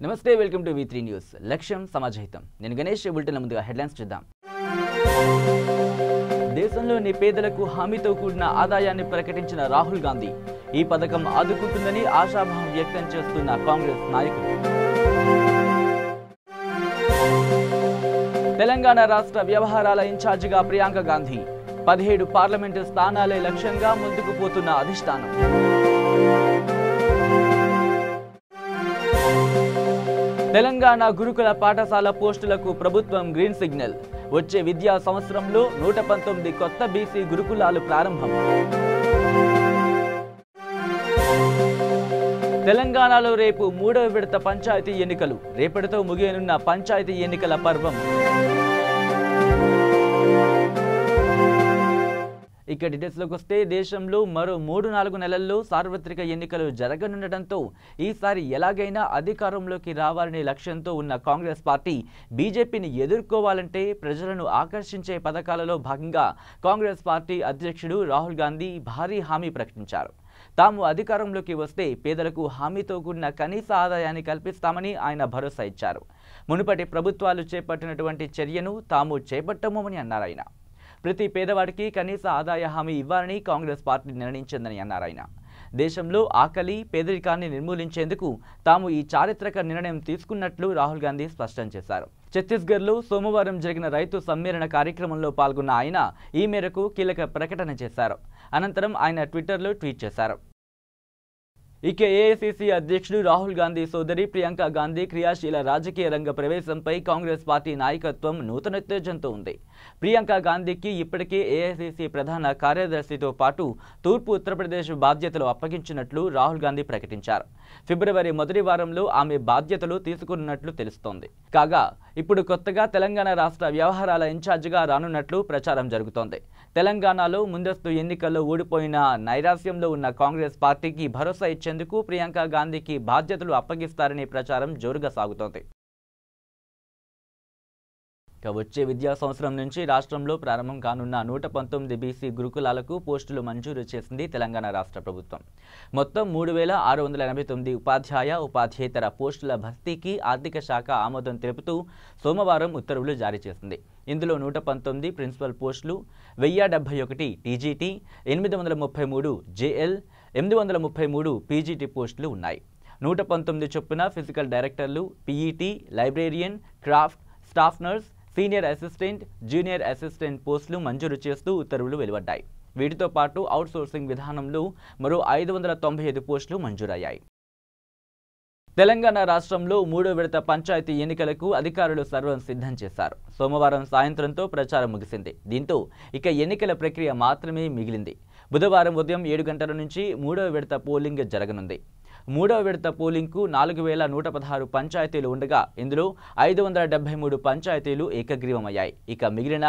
నమస్తే welcome to V3 news లక్ష్యం సమాజహితం నేను గణేష్ బులెటిన్ ముందుగా హెడ్లైన్స్ చూద్దాం దేశంలోని పేదలకు హామీతో కూడిన ఆదాయాన్ని ప్రకటించిన రాహుల్ గాంధీ ఈ పథకం ఆదుకుంటుందని ఆశాభావం వ్యక్తం చేస్తున్న కాంగ్రెస్ నాయకులు తెలంగాణ రాష్ట్ర వ్యవహారాల ఇన్ఛార్జిగా ప్రియాంక గాంధీ 17 పార్లమెంటు స్థానాలే లక్ష్యంగా ముందుకు పోతున్న అధిష్టానం తెలంగాణ గురుకుల పాఠశాల పోస్టులకు ప్రభుత్వం గ్రీన్ సిగ్నల్ వచ్చే విద్యా సంవత్సరంలో 119 కొత్త బీసీ గురుకులాలు ప్రారంభం తెలంగాణలో రేపు 3వ విడత పంచాయతీ ఎన్నికలు రేపటితో ముగియనున్న పంచాయతీ ఎన్నికల పర్వం ఇక డీటెయిల్స్లోకి వస్తే దేశంలో మరో 3-4 నెలల్లో సార్వత్రిక ఎన్నికలు జరగనుండటంతో ఈసారి ఎలాగైనా అధికారంలోకి రావాలనే లక్ష్యంతో ఉన్న కాంగ్రెస్ పార్టీ బీజేపీని ఎదుర్కోవాలంటే ప్రజలను ఆకర్షించే పథకాలలో భాగంగా కాంగ్రెస్ పార్టీ అధ్యక్షుడు రాహుల్ గాంధీ భారీ హామీ ప్రకటించారు. తాము అధికారంలోకి వస్తే పేదలకు హామీతో కూడిన కనీస ఆదాయాన్ని కల్పిస్తామని ఆయన భరోసా ఇచ్చారు. మునుపటి ప్రభుత్వాలు చేపట్టినటువంటి చర్యను తాము చేపట్టమని అన్నారు ఆయన. ప్రతి పేదవాడికి కనీస ఆదాయ హామీ ఇవ్వాలని కాంగ్రెస్ పార్టీ నిర్ణయించిందని అన్నారు ఆయన. దేశంలో ఆకలి పేదరికాన్ని నిర్మూలించేందుకు తాము ఈ చారిత్రక నిర్ణయం తీసుకున్నట్లు రాహుల్ గాంధీ స్పష్టం చేశారు. ఛత్తీస్గఢ్లో సోమవారం జరిగిన రైతు సమ్మేళన కార్యక్రమంలో పాల్గొన్న ఆయన ఈ మేరకు కీలక ప్రకటన చేశారు. అనంతరం ఆయన ట్విట్టర్లో ట్వీట్ చేశారు. ఇక ఏఐసీసీ అధ్యక్షుడు రాహుల్ గాంధీ సోదరి ప్రియాంక గాంధీ క్రియాశీల రాజకీయ రంగ ప్రవేశంపై కాంగ్రెస్ పార్టీ నాయకత్వం నూతనోత్తేజంతో ఉంది. ప్రియాంక గాంధీకి ఇప్పటికే ఏఐసీసీ ప్రధాన కార్యదర్శితో పాటు తూర్పు ఉత్తరప్రదేశ్ బాధ్యతలు అప్పగించినట్లు రాహుల్ గాంధీ ప్రకటించారు. ఫిబ్రవరి మొదటి వారంలో ఆమె బాధ్యతలు తీసుకున్నట్లు తెలుస్తోంది. కాగా ఇప్పుడు కొత్తగా తెలంగాణ రాష్ట్ర వ్యవహారాల ఇన్ఛార్జిగా రానున్నట్లు ప్రచారం జరుగుతోంది. తెలంగాణలో ముందస్తు ఎన్నికల్లో ఓడిపోయిన నైరాశ్యంలో ఉన్న కాంగ్రెస్ పార్టీకి భరోసా ఇచ్చేందుకు ప్రియాంక గాంధీకి బాధ్యతలు అప్పగిస్తారనే ప్రచారం జోరుగా సాగుతోంది. వచ్చే విద్యా సంవత్సరం నుంచి రాష్ట్రంలో ప్రారంభం కానున్న 119 బీసీ గురుకులాలకు పోస్టులు మంజూరు చేసింది తెలంగాణ రాష్ట్ర ప్రభుత్వం. మొత్తం 3689 ఉపాధ్యాయ ఉపాధ్యేతర పోస్టుల భర్తీకి ఆర్థిక శాఖ ఆమోదం తెలుపుతూ సోమవారం ఉత్తర్వులు జారీ చేసింది. ఇందులో 119 ప్రిన్సిపల్ పోస్టులు, 1071 టీజీటీ, 833 జేఎల్, 833 పీజీటీ పోస్టులు ఉన్నాయి. 119 చొప్పున ఫిజికల్ డైరెక్టర్లు, PET, librarian, craft, staff nurse, senior assistant, junior assistant పోస్టులు మంజూరు చేస్తూ ఉత్తర్వులు వెలువడ్డాయి. వీటితో పాటు అవుట్సోర్సింగ్ విధానంలో మరో 595 పోస్టులు మంజూరయ్యాయి. తెలంగాణ రాష్ట్రంలో 3వ విడత పంచాయతీ ఎన్నికలకు అధికారులు సర్వం సిద్ధం చేశారు. సోమవారం సాయంత్రంతో ప్రచారం ముగిసింది. దీంతో ఇక ఎన్నికల ప్రక్రియ మాత్రమే మిగిలింది. బుధవారం ఉదయం 7 గంటల నుంచి 3వ విడత పోలింగ్ జరగనుంది. 3వ విడత పోలింగ్కు 4116 పంచాయతీలు ఉండగా ఇందులో 573 పంచాయతీలు ఏకగ్రీవమయ్యాయి. ఇక మిగిలిన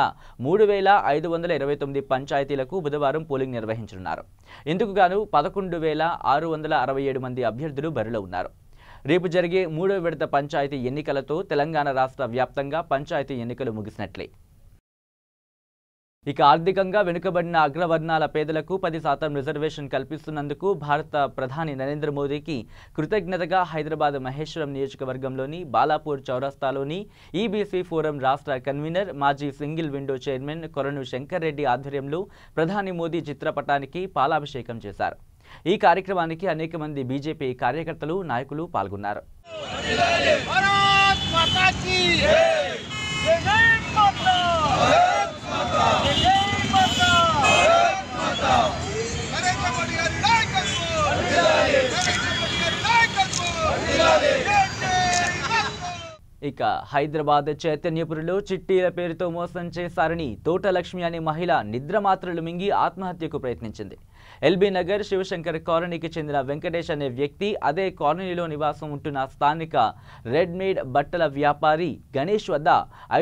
3529 పంచాయతీలకు బుధవారం పోలింగ్ నిర్వహించనున్నారు. ఇందుకు గాను 11667 మంది అభ్యర్థులు బరిలో ఉన్నారు. రేపు జరిగే 3వ విడత పంచాయతీ ఎన్నికలతో తెలంగాణ రాష్ట్ర వ్యాప్తంగా పంచాయతీ ఎన్నికలు ముగిసినట్లే. ఇక ఆర్థికంగా వెనుకబడిన అగ్రవర్ణాల పేదలకు 10% రిజర్వేషన్ కల్పిస్తున్నందుకు భారత ప్రధాని నరేంద్ర మోదీకి కృతజ్ఞతగా హైదరాబాద్ మహేశ్వరం నియోజకవర్గంలోని బాలాపూర్ చౌరస్తాలోని ఈబీసీ ఫోరం రాష్ట్ర కన్వీనర్ మాజీ సింగిల్ విండో చైర్మన్ కొలను శంకర్ రెడ్డి ఆధ్వర్యంలో ప్రధాని మోదీ చిత్రపటానికి పాలాభిషేకం చేశారు. ఈ కార్యక్రమానికి అనేక మంది బీజేపీ కార్యకర్తలు, నాయకులు పాల్గొన్నారు. ఇక హైదరాబాద్ చైతన్యపురిలో చిట్టీల పేరుతో మోసం చేశారని తోటలక్ష్మి అనే మహిళ నిద్రమాత్రలు మింగి ఆత్మహత్యకు ప్రయత్నించింది. ఎల్బీ నగర్ శివశంకర్ కాలనీకి చెందిన వెంకటేష్ అనే వ్యక్తి అదే కాలనీలో నివాసం ఉంటున్న స్థానిక రెడ్మేడ్ బట్టల వ్యాపారి గణేష్ వద్ద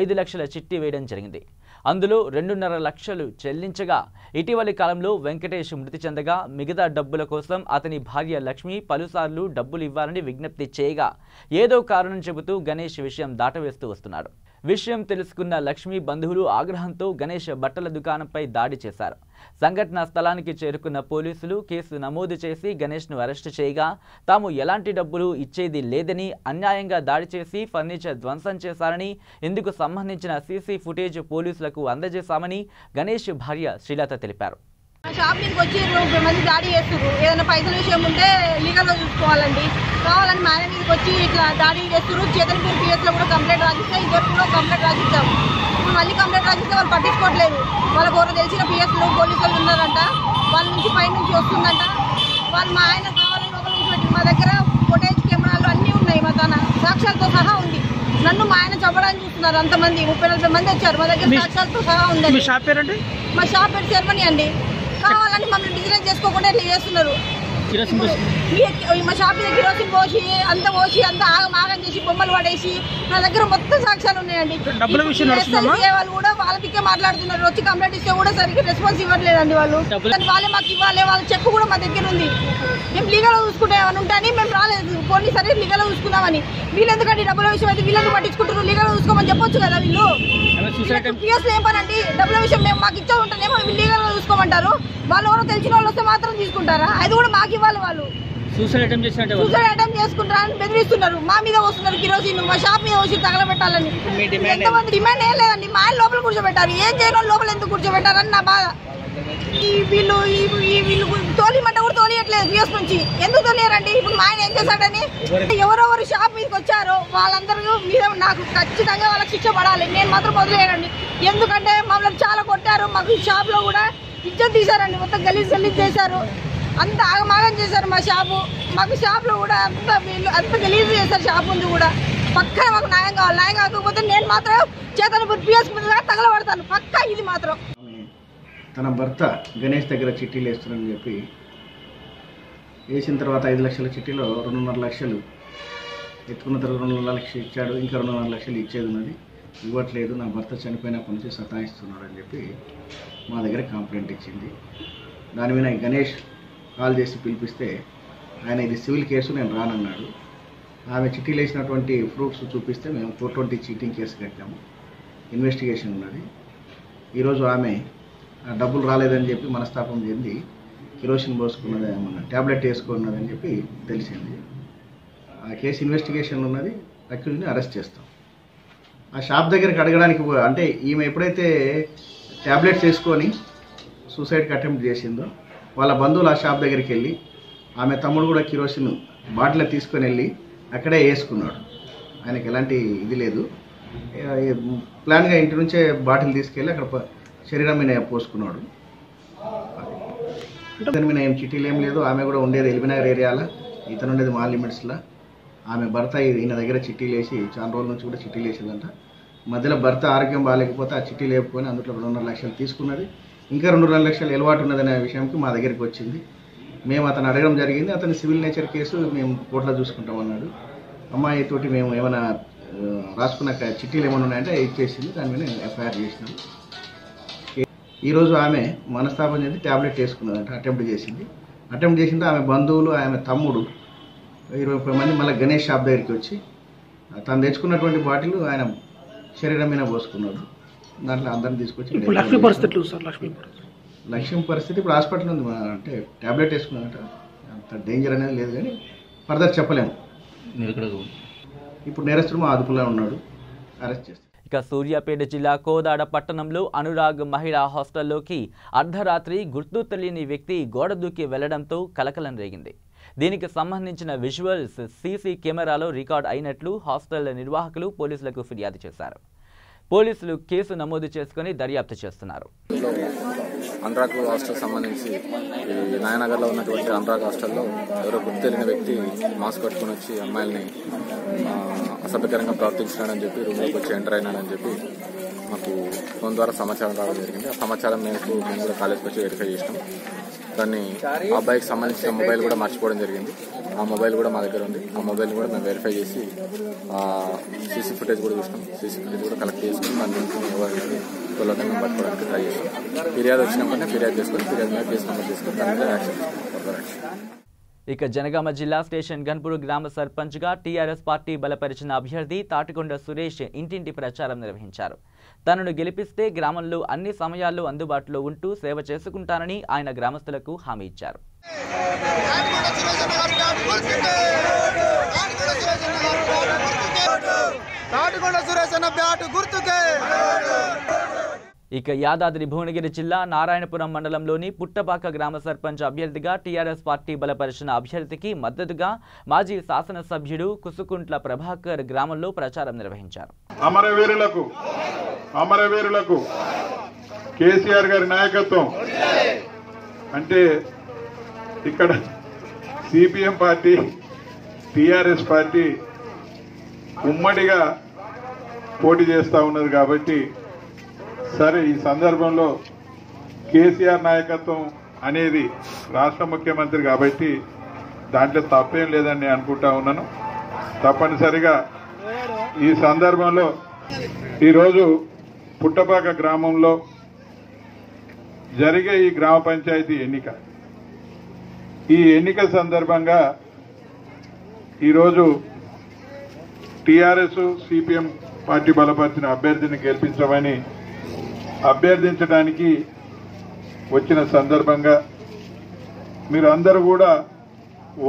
5 లక్షల చిట్టి వేయడం జరిగింది. అందులో 2.5 లక్షలు చెల్లించగా ఇటీవలి కాలంలో వెంకటేష్ మృతి చెందగా మిగతా డబ్బుల కోసం అతని భార్య లక్ష్మి పలుసార్లు డబ్బులు ఇవ్వాలని విజ్ఞప్తి చేయగా ఏదో కారణం చెబుతూ గణేష్ విషయం దాటవేస్తూ వస్తున్నాడు. విషయం తెలుసుకున్న లక్ష్మి బంధువులు ఆగ్రహంతో గణేష్ బట్టల దుకాణంపై దాడి చేశారు. సంఘటనా స్థలానికి చేరుకున్న పోలీసులు కేసు నమోదు చేసి గణేష్ను అరెస్టు చేయగా తాము ఎలాంటి డబ్బులు ఇచ్చేది లేదని, అన్యాయంగా దాడి చేసి ఫర్నిచర్ ధ్వంసం చేశారని, ఇందుకు సంబంధించిన సీసీ ఫుటేజ్ పోలీసులకు అందజేశామని గణేష్ భార్య శ్రీలత తెలిపారు. షాప్ మీదకి వచ్చి 20 మంది దాడి చేస్తున్నారు. ఏదైనా పైసల విషయం ఉంటే లీగల్గా చూసుకోవాలండి. కావాలని మా ఆయన మీదకి వచ్చి ఇట్లా దాడి చేస్తున్నారు. చేతనపూర్ పిఎస్లో కూడా కంప్లైంట్ రాసిస్తాం, ఇద్దరు కంప్లైంట్ రాసిస్తాం. ఇప్పుడు మళ్ళీ కంప్లైంట్ రాసిస్తే వాళ్ళు పట్టించుకోవట్లేదు. వాళ్ళకు ఎవరో తెలిసిన పిఎస్లు పోలీసులు ఉన్నారంట, వాళ్ళ నుంచి పై నుంచి వస్తుందంట. వాళ్ళు మా ఆయన కావాలని లోపల నుంచి పెట్టి మా దగ్గర ఫుటేజ్ కెమెరాలు అన్నీ ఉన్నాయి, మా తన సాక్ష్యాలతో సహా ఉంది. నన్ను మా ఆయన చెప్పడానికి చూస్తున్నారు. అంతమంది 30-40 మంది వచ్చారు. మా దగ్గర సాక్ష్యాలతో సహా ఉంది. మా షాప్ పేరు శర్మని అండి. కావాలని మమ్మల్ని బిజినెస్ చేసుకోకుండా ఇట్లా చేస్తున్నారు. మా షాప్ మీద కిరోసిన్ పోసి అంత ఆగం చేసి బొమ్మలు పడేసి నా దగ్గర మొత్తం సాక్ష్యాలు ఉన్నాయండి. వాళ్ళు కూడా వాళ్ళ దిక్కే మాట్లాడుతున్నారు. వచ్చి కంప్లైంట్ ఇస్తే కూడా సరిగ్గా రెస్పాన్స్ ఇవ్వట్లేదండి. వాళ్ళే మాకు ఇవ్వాలి, వాళ్ళ చెక్ కూడా మా దగ్గర ఉంది. మేము లీగల్గా చూసుకుంటామని ఉంటాయని మేము రాలేదు. కొన్ని సరే లీగల్గా చూసుకుందామని. వీళ్ళు ఎందుకంటే డబ్బుల విషయం అయితే వీళ్ళందుకు పట్టించుకుంటారు. లీగల్గా చూసుకోమని చెప్పొచ్చు కదా. వీళ్ళు పిఎస్లో ఏం పని అండి, డబ్బుల విషయం మేము మాకు ఇచ్చే ఉంటానేమో వీళ్ళు లీగల్గా చూసుకోమంటారు. వాళ్ళు ఎవరో తెలిసిన వాళ్ళు వస్తే మాత్రం తీసుకుంటారా? అది కూడా మాకు ఇవ్వాలి. వాళ్ళు సూసైడ్ అటెంప్ట్ చేసుకుంటారని బెదిరిస్తున్నారు. మా మీద వస్తున్నారు కిరోసిన్, మా షాప్ మీద వచ్చి తగలబెట్టాలని. ఎంతమంది డిమాండ్ ఏం లేదండి. మా ఆయన లోపల కూర్చోబెట్టారు. ఏం చేయడం లోపల ఎందుకు కూర్చోబెట్టారని నా బాధ. వీళ్ళు తోలిమంట కూడా తోలియట్లేదు. పిఎస్ నుంచి ఎందుకు తోలియారండి? ఇప్పుడు మా ఆయన ఏం చేశాడని ఎవరెవరు షాప్ మీదకి వచ్చారో వాళ్ళందరూ మీద నాకు ఖచ్చితంగా వాళ్ళకి శిక్ష పడాలి. నేను మాత్రం వదిలేయండి. ఎందుకంటే మమ్మల్ని చాలా కొట్టారు. మాకు షాప్ లో కూడా ఇజ్జత్ తీశారండి. మొత్తం గలీజ్ చేశారు. అంత ఆగమాగం చేశారు మా షాపు. మాకు షాప్ లో కూడా అంత గలీజ్ చేశారు. షాప్ ముందు కూడా పక్కన మాకు న్యాయం కావాలి. న్యాయం కాకపోతే నేను మాత్రం చేతనపూర్ పిఎస్ ముందుగా తగలబడతాను పక్కా. ఇది మాత్రం తన భర్త గణేష్ దగ్గర చిట్టీలు వేస్తున్నారని చెప్పి వేసిన తర్వాత 5 లక్షల చిట్టీలో 2.5 లక్షలు ఎత్తుకున్న తర్వాత 2.5 లక్షలు ఇచ్చాడు. ఇంకా 2.5 లక్షలు ఇచ్చేది ఉన్నది, ఇవ్వట్లేదు. నా భర్త చనిపోయినప్పటి నుంచి సతాయిస్తున్నాడు అని చెప్పి మా దగ్గర కంప్లైంట్ ఇచ్చింది. దాని మీద గణేష్ కాల్ చేసి పిలిపిస్తే ఆయన ఇది సివిల్ కేసు, నేను రానన్నాడు. ఆమె చిట్టీలు వేసినటువంటి ప్రూఫ్స్ చూపిస్తే మేము 420 చీటింగ్ కేసు కట్టాము. ఇన్వెస్టిగేషన్ ఉన్నది. ఈరోజు ఆమె డబ్బులు రాలేదని చెప్పి మనస్తాపం చెంది కిరోసిన్ పోసుకున్నది, ఏమన్నా ట్యాబ్లెట్ వేసుకున్నదని చెప్పి తెలిసింది. ఆ కేసు ఇన్వెస్టిగేషన్ ఉన్నది. అక్యూజ్ని అరెస్ట్ చేస్తాం. ఆ షాప్ దగ్గరికి అడగడానికి అంటే ఈమె ఎప్పుడైతే ట్యాబ్లెట్స్ వేసుకొని సూసైడ్కి అటెంప్ట్ చేసిందో వాళ్ళ బంధువులు ఆ షాప్ దగ్గరికి వెళ్ళి ఆమె తమ్ముడు కూడా కిరోసిన్ బాటిల్ తీసుకొని వెళ్ళి అక్కడే వేసుకున్నాడు. ఆయనకి ఎలాంటి ఇది లేదు. ప్లాన్గా ఇంటి నుంచే బాటిల్ తీసుకెళ్ళి అక్కడ శరీరం మీద పోసుకున్నాడు. ఇతని మీద ఏం చిట్టీలు ఏం లేదు. ఆమె కూడా ఉండేది ఎల్బీనగర్ ఏరియాలో, ఇతను ఉండేది మా లిమిట్స్లో. ఆమె భర్త ఈయన దగ్గర చిట్టీలు వేసి చాలా రోజుల నుంచి కూడా చిట్టీలు వేసేదంట. మధ్యలో భర్త ఆరోగ్యం బాగాలేకపోతే ఆ చిట్టీలు వేపుకొని అందులో 2.5 లక్షలు తీసుకున్నది. ఇంకా 2.5 లక్షలు ఎలవాటు ఉన్నదనే విషయంకి మా దగ్గరికి వచ్చింది. మేము అతను అడగడం జరిగింది. అతని సివిల్ నేచర్ కేసు మేము కోర్టులో చూసుకుంటామన్నాడు. అమ్మాయితోటి మేము ఏమైనా రాసుకున్న చిట్టీలు ఏమైనా ఉన్నాయంటే ఇచ్చేసింది. దాని మీద ఎఫ్ఐఆర్ చేసినాం. ఈరోజు ఆమె మనస్తాపం చెంది ట్యాబ్లెట్ వేసుకున్నదంట. అటెంప్ట్ చేసింది. ఆమె బంధువులు, ఆమె తమ్ముడు 20 మంది మళ్ళీ గణేష్ షాప్ దగ్గరికి వచ్చి తను తెచ్చుకున్నటువంటి బాటిల్ ఆయన శరీరం మీద పోసుకున్నాడు. దాంట్లో అందరిని తీసుకొచ్చి లక్ష్యం పరిస్థితి ఇప్పుడు హాస్పిటల్ ఉంది. అంటే ట్యాబ్లెట్ వేసుకున్నాడంట. అంత డేంజర్ అనేది లేదు, కానీ ఫర్దర్ చెప్పలేము. ఇప్పుడు నేరస్తుడు మా అదుపులో ఉన్నాడు. అరెస్ట్ చేస్తాం. ఇక సూర్యాపేట జిల్లా కోదాడ పట్టణంలో అనురాగ్ మహిళా హాస్టల్లోకి అర్ధరాత్రి గుర్తు తెలియని వ్యక్తి గోడ దూకి వెళ్లడంతో కలకలం రేగింది. దీనికి సంబంధించిన విజువల్స్ సీసీ కెమెరాలో రికార్డ్ అయినట్లు హాస్టల్ నిర్వాహకులు పోలీసులకు ఫిర్యాదు చేశారు. పోలీసులు కేసు నమోదు చేసుకుని దర్యాప్తు చేస్తున్నారు. అనురాగ్ హాస్టల్ సంబంధించి నాయనగర్లో ఉన్నటువంటి అనురాగ్ హాస్టల్లో ఎవరో గుర్తు తెలియని వ్యక్తి మాస్క్ కట్టుకుని వచ్చి అమ్మాయిల్ని అసభ్యకరంగా ప్రవర్తించినాడని చెప్పి రూమ్లోకి వచ్చి ఎంటర్ అయినాడని చెప్పి మాకు ఫోన్ ద్వారా సమాచారం రావడం జరిగింది. ఆ సమాచారం మేరకు మేము కూడా కాలేజ్కి వచ్చి వెరిఫై చేసినాం. దాన్ని ఆ అబ్బాయికి సంబంధించిన మొబైల్ కూడా మర్చిపోవడం జరిగింది. ఆ మొబైల్ కూడా మా దగ్గర ఉంది. ఆ మొబైల్ కూడా మేము వెరిఫై చేసి సీసీ ఫుటేజ్ కూడా చూసినాం. సీసీ ఫుటేజ్ కూడా కలెక్ట్ చేసుకుని దాని గురించి ఎవరికి త్వరలో మేము పట్టుకోవడానికి ట్రై చేస్తాం. ఫిర్యాదు వచ్చినప్పుడే ఫిర్యాదు చేసుకొని ఫిర్యాదు మీద కేసు నమోదు చేసుకొని దాని మీద యాక్షన్. ఇక జనగామ జిల్లా స్టేషన్ గన్పూర్ గ్రామ సర్పంచ్గా టీఆర్ఎస్ పార్టీ బలపరిచిన అభ్యర్థి తాటికొండ సురేష్ ఇంటింటి ప్రచారం నిర్వహించారు. తనను గెలిపిస్తే గ్రామంలో అన్ని సమయాల్లో అందుబాటులో ఉంటూ సేవ చేసుకుంటానని ఆయన గ్రామస్తులకు హామీ ఇచ్చారు. ఇక యాదాద్రి భువనగిరి జిల్లా నారాయణపురం మండలంలోని పుట్టపాక గ్రామ సర్పంచ్ అభ్యర్థిగా టీఆర్ఎస్ పార్టీ బలపరిచిన అభ్యర్థికి మద్దతుగా మాజీ శాసనసభ్యుడు కుసుకుంట్ల ప్రభాకర్ గ్రామంలో ప్రచారం నిర్వహించారు. అమరవీరులకు కేసీఆర్ గారి నాయకత్వం అంటే ఇక్కడ సిపిఎం పార్టీ టీఆర్ఎస్ పార్టీ ఉమ్మడిగా పోటీ చేస్తూ ఉన్నది కాబట్టి సరే ఈ సందర్భంలో కేసీఆర్ నాయకత్వం అనేది రాష్ట్ర ముఖ్యమంత్రి కాబట్టి దాంట్లో తప్పేం లేదని నేను అనుకుంటా ఉన్నాను. తప్పనిసరిగా ఈ సందర్భంలో ఈరోజు పుట్టపాక గ్రామంలో జరిగే ఈ గ్రామ పంచాయతీ ఎన్నిక ఈ ఎన్నిక సందర్భంగా ఈరోజు టీఆర్ఎస్ సిపిఎం పార్టీ బలపరిచిన అభ్యర్థిని గెలిపించమని అభ్యర్థించడానికి వచ్చిన సందర్భంగా మీరందరూ కూడా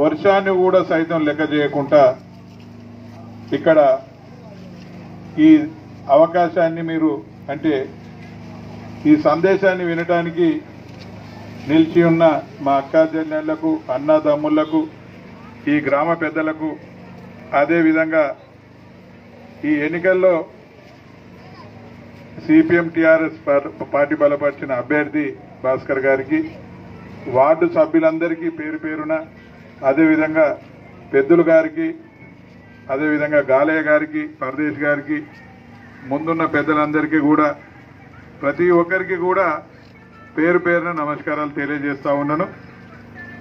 వర్షాన్ని కూడా సైతం లెక్క చేయకుండా ఇక్కడ ఈ అవకాశాన్ని మీరు అంటే ఈ సందేశాన్ని వినడానికి నిలిచి ఉన్న మా అక్కా చెల్లెళ్లకు అన్నదమ్ముళ్లకు ఈ గ్రామ పెద్దలకు అదేవిధంగా ఈ ఎన్నికల్లో సిపిఎం టీఆర్ఎస్ పార్టీ బలపరిచిన అభ్యర్థి భాస్కర్ గారికి వార్డు సభ్యులందరికీ పేరు పేరున అదేవిధంగా పెద్దలు గారికి అదేవిధంగా గాలయ్య గారికి పరదేశ్ గారికి ముందున్న పెద్దలందరికీ కూడా ప్రతి ఒక్కరికి కూడా పేరు పేరున నమస్కారాలు తెలియజేస్తా ఉన్నాను.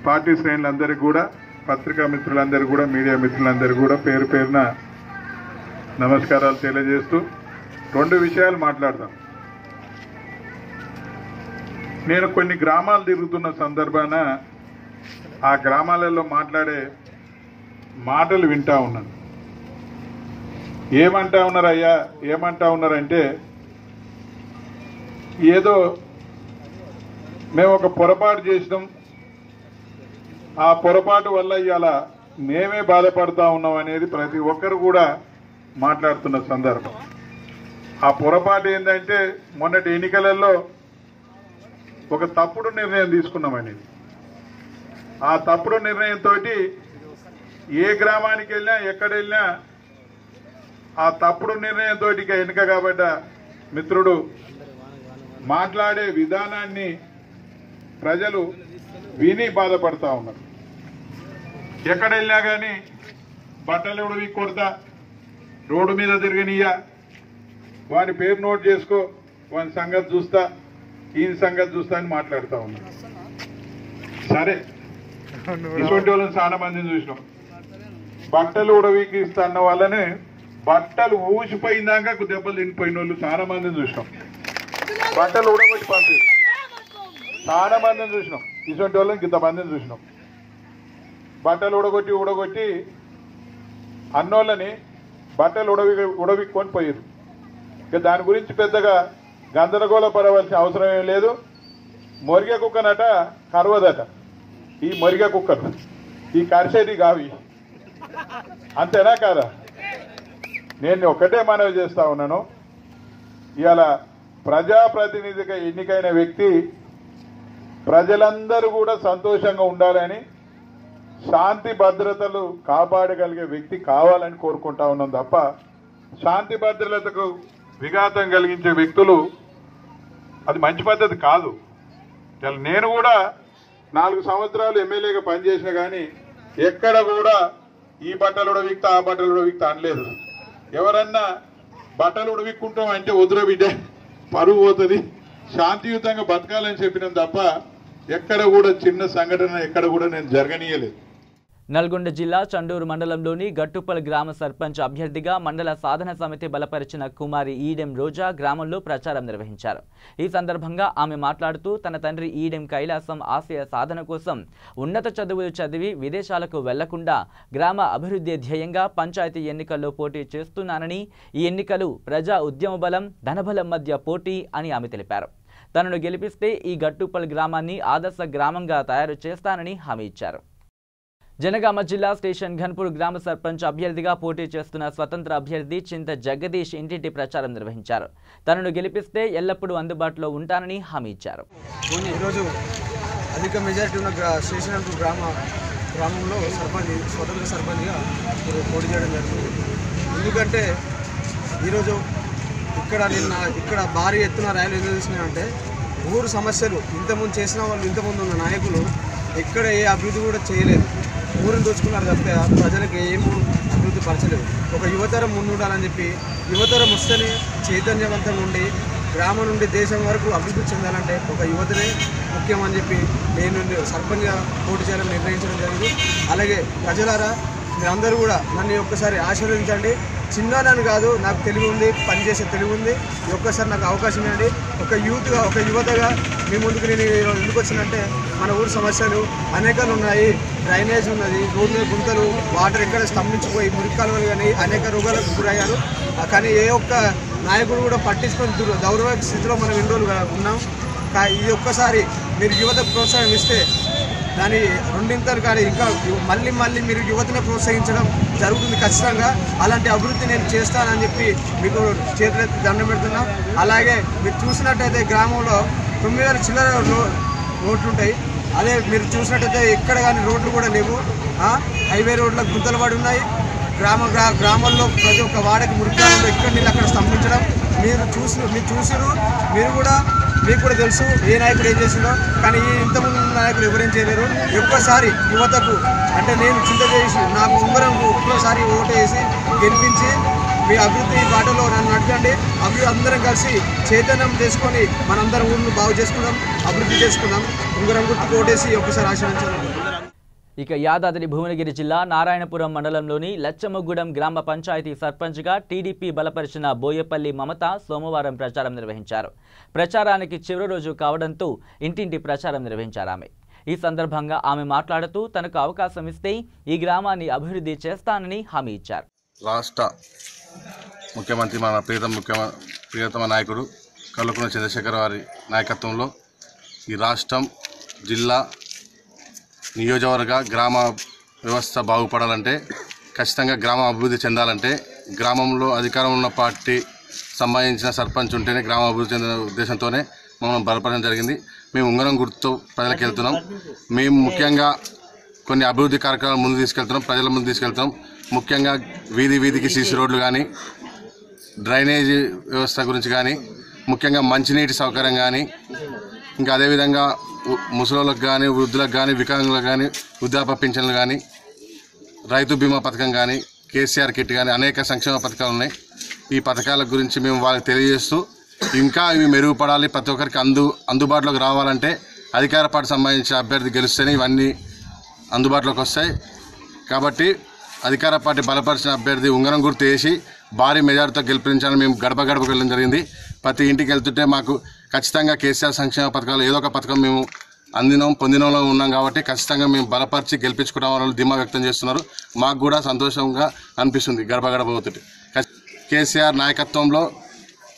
పార్టీ శ్రేణులందరికీ కూడా పత్రికా మిత్రులందరికీ కూడా మీడియా మిత్రులందరికీ కూడా పేరు పేరున నమస్కారాలు తెలియజేస్తూ 2 విషయాలు మాట్లాడదాం. నేను కొన్ని గ్రామాలు తిరుగుతున్న సందర్భాన ఆ గ్రామాలలో మాట్లాడే మాటలు వింటా ఉన్నాను. ఏమంటా ఉన్నారయ్యా ఏమంటా ఉన్నారంటే ఏదో మేము ఒక పొరపాటు చేసినాం, ఆ పొరపాటు వల్ల ఇవాళ మేమే బాధపడతా ఉన్నాం అనేది ప్రతి ఒక్కరు కూడా మాట్లాడుతున్న సందర్భం. ఆ పొరపాటు ఏంటంటే మొన్నటి ఎన్నికలలో ఒక తప్పుడు నిర్ణయం తీసుకున్నామనేది. ఆ తప్పుడు నిర్ణయంతో ఏ గ్రామానికి వెళ్ళినా ఎక్కడ వెళ్ళినా ఆ తప్పుడు నిర్ణయంతో ఎన్నిక కాబట్ట మిత్రుడు మాట్లాడే విధానాన్ని ప్రజలు విని బాధపడతా ఉన్నారు. ఎక్కడ వెళ్ళినా కానీ బట్టలు ఉడివి కొడతా, రోడ్డు మీద తిరగనియ్యా, వాని పేరు నోట్ చేసుకో, వాని సంగతి చూస్తా, ఈయన సంగతి చూస్తా అని మాట్లాడుతూ ఉన్నారు. సరే ఇటువంటి వాళ్ళని చాలా మందిని చూసినాం. బట్టలు ఉడవికి ఇస్తా అన్న వాళ్ళని బట్టలు ఊసిపోయిందాక దెబ్బలు తినిపోయిన వాళ్ళు చాలా మందిని చూసినాం. బట్టలు ఉడగొట్టి పంపి చాలా మందిని చూసినాం. ఇటువంటి వాళ్ళని ఇంతమందిని చూసినాం. బట్టలు ఉడగొట్టి అన్నోళ్ళని బట్టలు ఉడవిక్కొని పోయారు. ఇక దాని గురించి పెద్దగా గందరగోళ పడవలసిన అవసరం ఏం లేదు. మొరిగే కుక్కనట కరవదట. ఈ మొరిగే కుక్కను ఈ కరిసేటి కావి, అంతేనా కాదా? నేను ఒక్కటే మనవి చేస్తా ఉన్నాను. ఇవాళ ప్రజాప్రతినిధిగా ఎన్నికైన వ్యక్తి ప్రజలందరూ కూడా సంతోషంగా ఉండాలని, శాంతి భద్రతలు కాపాడగలిగే వ్యక్తి కావాలని కోరుకుంటా ఉన్నాం తప్ప శాంతి భద్రతకు విఘాతం కలిగించే వ్యక్తులు అది మంచి పద్ధతి కాదు. నేను కూడా 4 సంవత్సరాలు ఎమ్మెల్యేగా పనిచేసిన కానీ ఎక్కడ కూడా ఈ బట్టలు ఉడవిక్తా ఆ బట్టలు ఉడవిక్తా అనలేదు. ఎవరన్నా బట్టలు ఉడవిక్కుంటాం అంటే వద్దురా బిడ్డ, పరువు పోతుంది, శాంతియుతంగా బతకాలని చెప్పినాం తప్ప ఎక్కడ కూడా చిన్న సంఘటన ఎక్కడ కూడా నేను జరగనీయలేదు. నల్గొండ జిల్లా చండూరు మండలంలోని గట్టుపల్ గ్రామ సర్పంచ్ అభ్యర్థిగా మండల సాధన సమితి బలపరిచిన కుమారి ఈడెం రోజా గ్రామంలో ప్రచారం నిర్వహించారు. ఈ సందర్భంగా ఆమె మాట్లాడుతూ తన తండ్రి ఈడెం కైలాసం ఆశయ సాధన కోసం ఉన్నత చదువులు చదివి విదేశాలకు వెళ్లకుండా గ్రామ అభివృద్ధి ధ్యేయంగా పంచాయతీ ఎన్నికల్లో పోటీ చేస్తున్నానని, ఈ ఎన్నికలు ప్రజా ఉద్యమ బలం, ధనబలం మధ్య పోటీ అని ఆమె తెలిపారు. తనను గెలిపిస్తే ఈ గట్టుపల్ గ్రామాన్ని ఆదర్శ గ్రామంగా తయారు చేస్తానని హామీ ఇచ్చారు. జనగామ జిల్లా స్టేషన్ ఘన్పూర్ గ్రామ సర్పంచ్ అభ్యర్థిగా పోటీ చేస్తున్న స్వతంత్ర అభ్యర్థి చింత జగదీష్ ఇంటింటి ప్రచారం నిర్వహించారు. తనను గెలిపిస్తే ఎల్లప్పుడూ అందుబాటులో ఉంటానని హామీ ఇచ్చారు. ఈరోజు అధిక మెజారిటీ ఉన్న స్టేషన్ ఘన్పూర్ గ్రామంలో స్వతంత్ర సర్పంచ్గా పోటీ చేయడం జరుగుతుంది. ఎందుకంటే ఈరోజు ఇక్కడ భారీ ఎత్తున ర్యాలీ ఎందుకు చేసినాయంటే ఊరు సమస్యలు ఇంతకుముందు చేసిన వాళ్ళు, ఇంతకుముందు ఉన్న నాయకులు ఎక్కడ ఏ అభివృద్ధి కూడా చేయలేదు. ఊరిని దోచుకున్నారు తప్ప ప్రజలకు ఏం అభివృద్ధి పరచలేదు. ఒక యువతరం ముందుండాలని చెప్పి యువతరం వస్తేనే చైతన్యవంతంగా ఉండి గ్రామం నుండి దేశం వరకు అభివృద్ధి చెందాలంటే ఒక యువతనే ముఖ్యమని చెప్పి నేను సర్పంచ్గా పోటీ చేయాలని నిర్ణయించడం జరిగింది. అలాగే ప్రజలారా మీరందరూ కూడా నన్ను ఒక్కసారి ఆశీర్వదించండి. చిన్నదాన్ని కాదు, నాకు తెలివి ఉంది, పనిచేసే తెలివి ఉంది. ఒక్కసారి నాకు అవకాశం ఇవ్వండి. ఒక యువతగా మీ ముందుకు నేను ఎందుకు వచ్చినంటే మన ఊరు సమస్యలు అనేకాలు ఉన్నాయి. డ్రైనేజ్ ఉన్నది, రోడ్డు మీద గుంతలు, వాటర్ ఎక్కడ స్తంభించిపోయి మురికాలువలు కానీ అనేక రోగాలకు గురయ్యారు. కానీ ఏ ఒక్క నాయకుడు కూడా పట్టించుకొని దౌర్భాగ్య స్థితిలో మనం ఎన్ని రోజులు ఉన్నాం. ఇది ఒక్కసారి మీరు యువతకు ప్రోత్సాహం ఇస్తే దాని రెండింతలు కానీ ఇంకా మళ్ళీ మీరు యువతను ప్రోత్సహించడం జరుగుతుంది ఖచ్చితంగా. అలాంటి అభివృద్ధి నేను చేస్తానని చెప్పి మీకు చేతులెత్తి దండం పెడుతున్నాం. అలాగే మీరు చూసినట్టయితే గ్రామంలో 9,000 చిల్లర రోడ్లు ఉంటాయి. అదే మీరు చూసినట్టయితే ఎక్కడ కానీ రోడ్లు కూడా లేవు. హైవే రోడ్లకు గుంతలు పడి ఉన్నాయి. గ్రామాల్లో ప్రతి ఒక్క వాడకి మురికాలలో ఎక్కడ నీళ్ళు అక్కడ స్తంభించడం మీరు చూసిరు. మీకు కూడా తెలుసు ఏ నాయకుడు ఏం చేసిండో. కానీ ఇంతకుముందు నాయకులు ఎవరేం చేయలేరు. ఒక్కసారి యువతకు అంటే నేను చింత చేసి నాకు ఒక్కసారి ఓటు వేసి గెలిపించి మీ అభివృద్ధి బాటలో నన్ను నడకండి. అందరం కలిసి చైతన్యం చేసుకొని మనందరం ఊరిని బాగు చేసుకుందాం, అభివృద్ధి చేసుకుందాం. ఉంగరం గుర్తుకు ఓటేసి ఒక్కసారి ఆశీర్వదించాలి. ఇక యాదాద్రి భువనగిరి జిల్లా నారాయణపురం మండలంలోని లచ్చమ్మగూడెం గ్రామ పంచాయతీ సర్పంచ్గా టీడీపీ బలపరిచిన బోయపల్లి మమత సోమవారం ప్రచారం నిర్వహించారు. ప్రచారానికి చివరి రోజు కావడంతో ఇంటింటి ప్రచారం నిర్వహించారు ఆమె. ఈ సందర్భంగా ఆమె మాట్లాడుతూ తనకు అవకాశం ఇస్తే ఈ గ్రామాన్ని అభివృద్ధి చేస్తానని హామీ ఇచ్చారు. రాష్ట్ర ముఖ్యమంత్రి మన ప్రియతమ నాయకుడు కల్వకుంట్ల చంద్రశేఖర్ వారి నాయకత్వంలో ఈ రాష్ట్రం, జిల్లా, నియోజకవర్గ గ్రామ వ్యవస్థ బాగుపడాలంటే, ఖచ్చితంగా గ్రామం అభివృద్ధి చెందాలంటే గ్రామంలో అధికారం ఉన్న పార్టీ సంబంధించిన సర్పంచ్ ఉంటేనే గ్రామ అభివృద్ధి చెందిన ఉద్దేశంతోనే మనం బలపడడం జరిగింది. మేము ఉంగరం గుర్తుతో ప్రజలకు వెళ్తున్నాం. మేము ముఖ్యంగా కొన్ని అభివృద్ధి కార్యక్రమాలు ముందు తీసుకెళ్తున్నాం, ప్రజల ముందు తీసుకెళ్తున్నాం. ముఖ్యంగా వీధికి సీసీ రోడ్లు కానీ, డ్రైనేజీ వ్యవస్థ గురించి కానీ, ముఖ్యంగా మంచినీటి సౌకర్యం కానీ, ఇంకా అదేవిధంగా ముసలోళ్ళకు కానీ, వృద్ధులకు కానీ, వికలాంగులకు కానీ వృద్ధాప్య పింఛన్లు కానీ, రైతు బీమా పథకం కానీ, కేసీఆర్ కిట్ కానీ అనేక సంక్షేమ పథకాలు ఉన్నాయి. ఈ పథకాల గురించి మేము వాళ్ళకి తెలియజేస్తూ ఇంకా ఇవి మెరుగుపడాలి, ప్రతి ఒక్కరికి అందుబాటులోకి రావాలంటే అధికార పార్టీ సంబంధించిన అభ్యర్థి గెలిస్తేనే ఇవన్నీ అందుబాటులోకి వస్తాయి. కాబట్టి అధికార పార్టీ బలపరిచిన అభ్యర్థి ఉంగరం గుర్తు వేసి భారీ మెజార్టీతో గెలిపించాలని మేము గడపకు వెళ్ళడం జరిగింది. ప్రతి ఇంటికి వెళ్తుంటే మాకు ఖచ్చితంగా కేసీఆర్ సంక్షేమ పథకాలు ఏదో ఒక పథకం మేము పొందినంలో ఉన్నాం కాబట్టి ఖచ్చితంగా మేము బలపరిచి గెలిపించుకోవడం వాళ్ళు ధీమా వ్యక్తం చేస్తున్నారు. మాకు కూడా సంతోషంగా అనిపిస్తుంది గడప పోతుంటే. కేసీఆర్ నాయకత్వంలో,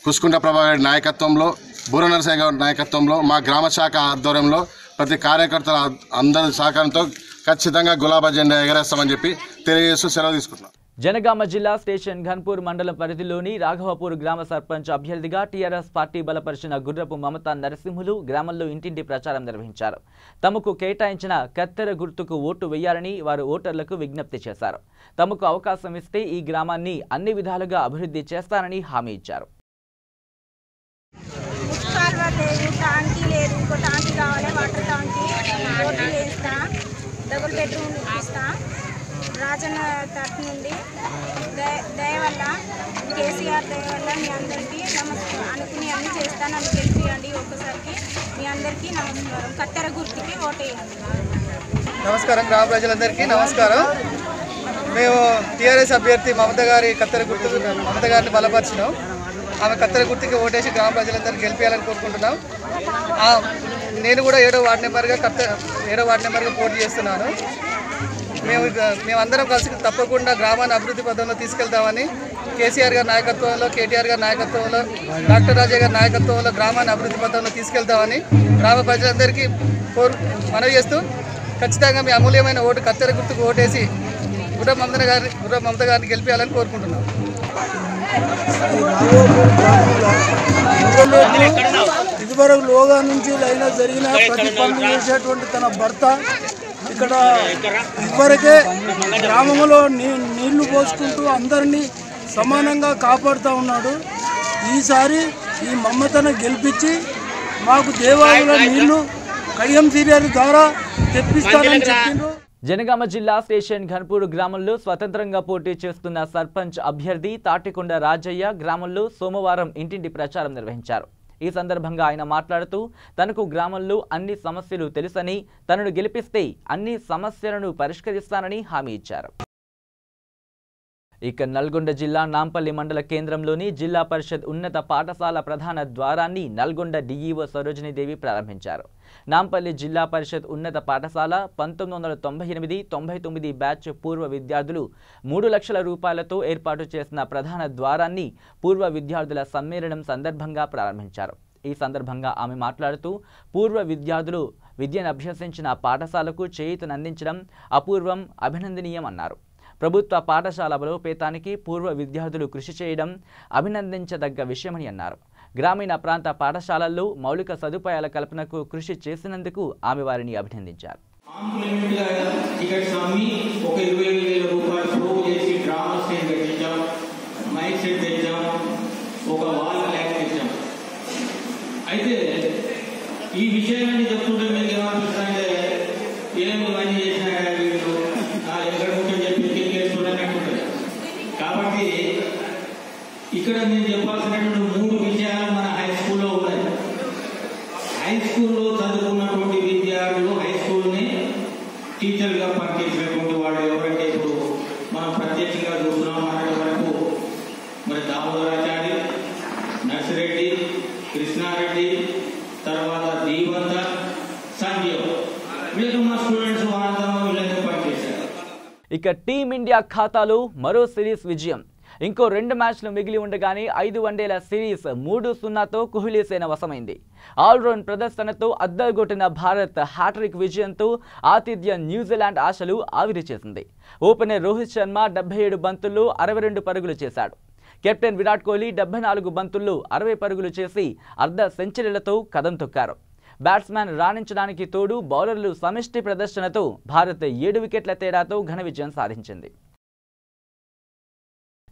కుసుకుంట ప్రభాకర్ నాయకత్వంలో, బూర నరసయ్య గారి నాయకత్వంలో, మా గ్రామ శాఖ ఆధ్వర్యంలో ప్రతి కార్యకర్తల అందరి సహకారంతో ఖచ్చితంగా గులాబీ జెండా ఎగరేస్తామని చెప్పి తెలియజేస్తూ సెలవు తీసుకుంటున్నాం. జనగామ జిల్లా స్టేషన్ ఘన్పూర్ మండలం పరిధిలోని రాఘవపూర్ గ్రామ సర్పంచ్ అభ్యర్థిగా టీఆర్ఎస్ పార్టీ బలపరిచిన గుర్రపు మమత నరసింహులు గ్రామంలో ఇంటింటి ప్రచారం నిర్వహించారు. తమకు కేటాయించిన కత్తెర గుర్తుకు ఓటు వేయాలని వారు ఓటర్లకు విజ్ఞప్తి చేశారు. తమకు అవకాశం ఇస్తే ఈ గ్రామాన్ని అన్ని విధాలుగా అభివృద్ధి చేస్తానని హామీ ఇచ్చారు. డబుల్ బెడ్రూమ్ ఇస్తా. రాజన్న తరఫు నుండి దయ వల్ల, కేసీఆర్ దయ వల్ల మీ అందరికీ అనుకుని అన్నీ చేస్తానని గెలిపియండి. ఒక్కసారికి మీ అందరికీ నమస్కారం. కత్తెర గుర్తుకి ఓటేయండి. నమస్కారం గ్రామ ప్రజలందరికీ నమస్కారం. మేము టీఆర్ఎస్ అభ్యర్థి మమత గారిని బలపరిచినాం. ఆమె కత్తెర గుర్తుకి ఓటేసి గ్రామ ప్రజలందరినీ గెలిపేయాలని కోరుకుంటున్నాం. నేను కూడా 7వ వార్డు నెంబర్గా పోటీ చేస్తున్నాను. మేమందరం కలిసి తప్పకుండా గ్రామాన్ని అభివృద్ధి పథంలో తీసుకెళ్తామని కేసీఆర్ గారి నాయకత్వంలో, కేటీఆర్ గారి నాయకత్వంలో, డాక్టర్ రాజా గారి నాయకత్వంలో గ్రామాన్ని అభివృద్ధి పథంలో తీసుకెళ్తామని గ్రామ ప్రజలందరికీ మనవి చేస్తూ ఖచ్చితంగా మీ అమూల్యమైన ఓటు కత్తెర గుర్తుకు ఓటేసి గుర్ర మమత గారిని గెలిపేయాలని కోరుకుంటున్నాం. ఇదివరకు లోగా నుంచి అయినా జరిగిన ప్రతి పనులు చేసేటువంటి తన భర్త ఇక్కడ ఇదివరకే గ్రామంలో నీళ్లు పోసుకుంటూ అందరినీ సమానంగా కాపాడుతూ ఉన్నాడు. ఈసారి ఈ మమతను గెలిపించి మాకు దేవాలయంలో నీళ్లు కడియం సీరియల్ ద్వారా తెప్పిస్తారని చెప్పిండ్రు. జనగామ జిల్లా స్టేషన్ ఘన్పూర్ గ్రామంలో స్వతంత్రంగా పోటీ చేస్తున్న సర్పంచ్ అభ్యర్థి తాటికొండ రాజయ్య గ్రామంలో సోమవారం ఇంటింటి ప్రచారం నిర్వహించారు. ఈ సందర్భంగా ఆయన మాట్లాడుతూ తనకు గ్రామంలో అన్ని సమస్యలు తెలుసని, తనను గెలిపిస్తే అన్ని సమస్యలను పరిష్కరిస్తానని హామీ ఇచ్చారు. ఇక నల్గొండ జిల్లా నాంపల్లి మండల కేంద్రంలోని జిల్లా పరిషత్ ఉన్నత పాఠశాల ప్రధాన ద్వారాన్ని నల్గొండ డిఈఓ సరోజినీదేవి ప్రారంభించారు. నాంపల్లి జిల్లా పరిషత్ ఉన్నత పాఠశాల 1998-99 బ్యాచ్ పూర్వ విద్యార్థులు 3 లక్షల రూపాయలతో ఏర్పాటు చేసిన ప్రధాన ద్వారాన్ని పూర్వ విద్యార్థుల సమ్మేళనం సందర్భంగా ప్రారంభించారు. ఈ సందర్భంగా ఆమె మాట్లాడుతూ పూర్వ విద్యార్థులు విద్యను అభ్యసించిన పాఠశాలకు చేయూతనందించడం అపూర్వం, అభినందనీయం అన్నారు. ప్రభుత్వ పాఠశాల బలోపేతానికి పూర్వ విద్యార్థులు కృషి చేయడం అభినందించదగ్గ విషయమని అన్నారు. గ్రామీణ ప్రాంత పాఠశాలల్లో మౌలిక సదుపాయాల కల్పనకు కృషి చేసినందుకు ఆమె వారిని అభినందించారు. ఈ విషయాన్ని చెప్తుంటే మీకు ఏమనిపిస్తుందంటే ఏమి పని చేసినా వీళ్ళు ఎక్కడ కూర్చొని చెప్పి కేసుకుంటున్నట్టుంటుంది. కాబట్టి ఇక్కడ నేను చెప్పాల్సినటువంటి 3 విషయాలు మన హై స్కూల్లో ఉన్నాయి. హై స్కూల్లో చదువుకున్నటువంటి విద్యార్థులు హై స్కూల్ని టీచర్గా పనిచేసినటువంటి వాళ్ళు ఎవరంటే ఇప్పుడు మనం ప్రత్యక్షంగా చూస్తున్నాం. అన్నటి వరకు మరి దామోదరాచారి, నర్సిరెడ్డి, కృష్ణారెడ్డి, తర్వాత దీవంత, సంజీవ్, వీళ్ళు మా స్టూడెంట్స్ వీళ్ళని పనిచేశారు. ఇక టీమిండియా ఖాతాలో మరో సిరీస్ విజయం. ఇంకో 2 మ్యాచ్లు మిగిలి ఉండగానే 5 వన్డేల సిరీస్ 3-0తో కోహ్లీ సేన వశమైంది. ఆల్రౌండ్ ప్రదర్శనతో అద్దరుగొట్టిన భారత్ హ్యాట్రిక్ విజయంతో ఆతిథ్య న్యూజిలాండ్ ఆశలు ఆవిరి చేసింది. ఓపెనర్ రోహిత్ శర్మ 77 బంతుల్లో 62 పరుగులు చేశాడు. కెప్టెన్ విరాట్ కోహ్లీ 74 బంతుల్లో 60 పరుగులు చేసి అర్ధ సెంచరీలతో కదం తొక్కారు. బ్యాట్స్మెన్ రాణించడానికి తోడు బౌలర్లు సమిష్టి ప్రదర్శనతో భారత్ 7 వికెట్ల తేడాతో ఘన విజయం సాధించింది.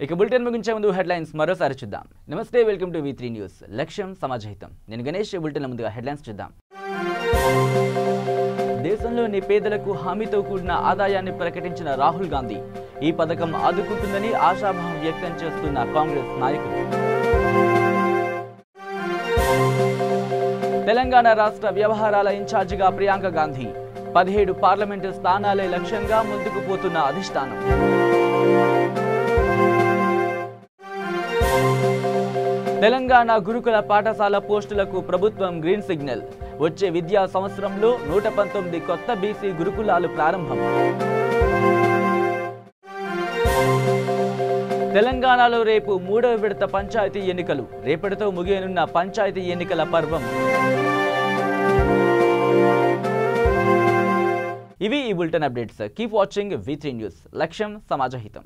ఇక బులెటిన్ ముగించే ముందు హెడ్లైన్స్ మరోసారి చూద్దాం. నమస్తే, వెల్కమ్ టు V3 న్యూస్. లక్ష్యం సమాజహితం. నేను గణేష్. బులెటిన్ ముందుగా హెడ్లైన్స్ చూద్దాం. దేశంలోని పేదలకు హామీతో కూడిన ఆదాయాన్ని ప్రకటించిన రాహుల్ గాంధీ. ఈ పథకం ఆదుకుంటుందని ఆశాభావం వ్యక్తం చేస్తున్న కాంగ్రెస్ నాయకులు. తెలంగాణ రాష్ట్ర వ్యవహారాల ఇన్ఛార్జిగా ప్రియాంక గాంధీ. 17 పార్లమెంటు స్థానాలే లక్ష్యంగా ముందుకు పోతున్న అధిష్టానం. తెలంగాణ గురుకుల పాఠశాల పోస్టులకు ప్రభుత్వం గ్రీన్ సిగ్నల్. వచ్చే విద్యా సంవత్సరంలో 119 కొత్త బీసీ గురుకులాలు ప్రారంభం. తెలంగాణలో రేపు 3వ విడత పంచాయతీ ఎన్నికలు. రేపటితో ముగియనున్న పంచాయతీ ఎన్నికల పర్వం. ఇవి ఈ bulletin updates. Keep watching V3 news. లక్ష్యం సమాజహితం.